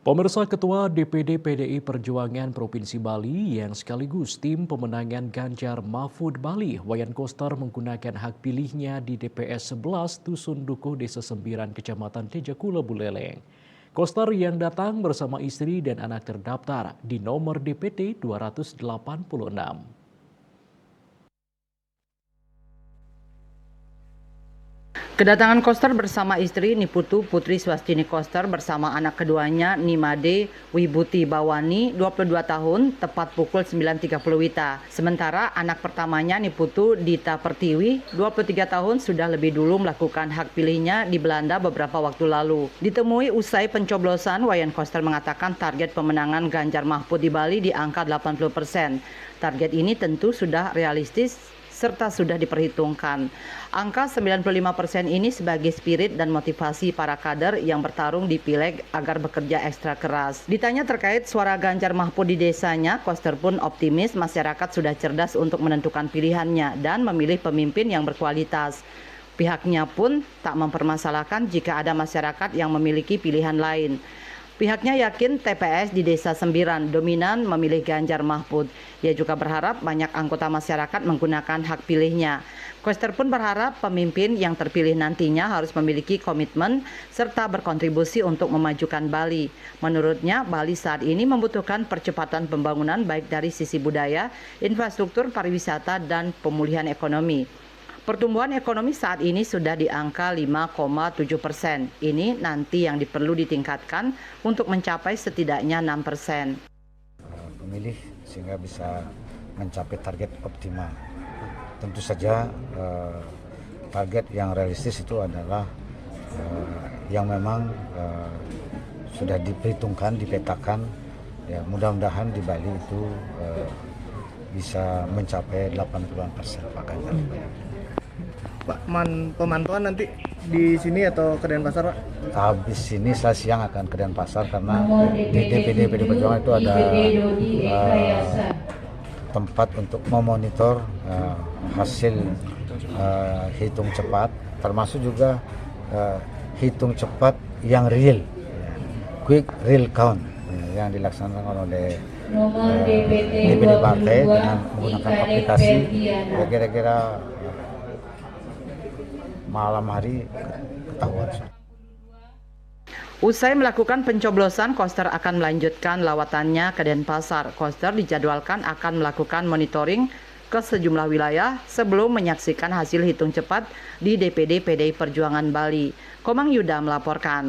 Pemirsa Ketua DPD PDI Perjuangan Provinsi Bali yang sekaligus tim pemenangan Ganjar Mahfud Bali, Wayan Koster menggunakan hak pilihnya di DPS 11 Dusun Dukuh Desa Sembiran Kecamatan Tejakula Buleleng. Koster yang datang bersama istri dan anak terdaftar di nomor DPT 286. Kedatangan Koster bersama istri Niputu Putri Swastini Koster bersama anak keduanya Nimade Wibuti Bawani 22 tahun tepat pukul 9.30 WITA. Sementara anak pertamanya Niputu Dita Pertiwi 23 tahun sudah lebih dulu melakukan hak pilihnya di Belanda beberapa waktu lalu. Ditemui usai pencoblosan, Wayan Koster mengatakan target pemenangan Ganjar Mahfud di Bali di angka 80%. Target ini tentu sudah realistis serta sudah diperhitungkan. Angka 95% ini sebagai spirit dan motivasi para kader yang bertarung di Pileg agar bekerja ekstra keras. Ditanya terkait suara Ganjar Mahfud di desanya, Koster pun optimis masyarakat sudah cerdas untuk menentukan pilihannya dan memilih pemimpin yang berkualitas. Pihaknya pun tak mempermasalahkan jika ada masyarakat yang memiliki pilihan lain. Pihaknya yakin TPS di Desa Sembiran dominan memilih Ganjar Mahfud. Ia juga berharap banyak anggota masyarakat menggunakan hak pilihnya. Koster pun berharap pemimpin yang terpilih nantinya harus memiliki komitmen serta berkontribusi untuk memajukan Bali. Menurutnya, Bali saat ini membutuhkan percepatan pembangunan baik dari sisi budaya, infrastruktur, pariwisata, dan pemulihan ekonomi. Pertumbuhan ekonomi saat ini sudah di angka 5,7%. Ini nanti yang diperlu ditingkatkan untuk mencapai setidaknya 6%. Pemilih sehingga bisa mencapai target optimal. Tentu saja target yang realistis itu adalah yang memang sudah diperhitungkan, dipetakan. Ya, mudah-mudahan di Bali itu bisa mencapai 80% Pak Ganjar. Pak, pemantauan nanti di sini atau ke Denpasar, Pak? Habis ini saya siang akan ke Denpasar karena di DPD PDI Perjuangan itu ada tempat untuk memonitor hasil hitung cepat, termasuk juga hitung cepat yang real, quick real count yang dilaksanakan oleh DPD partai dengan menggunakan aplikasi. Kira-kira malam hari ketahuan. Usai melakukan pencoblosan, Koster akan melanjutkan lawatannya ke Denpasar. Koster dijadwalkan akan melakukan monitoring ke sejumlah wilayah sebelum menyaksikan hasil hitung cepat di DPD PDI Perjuangan Bali. Komang Yuda melaporkan.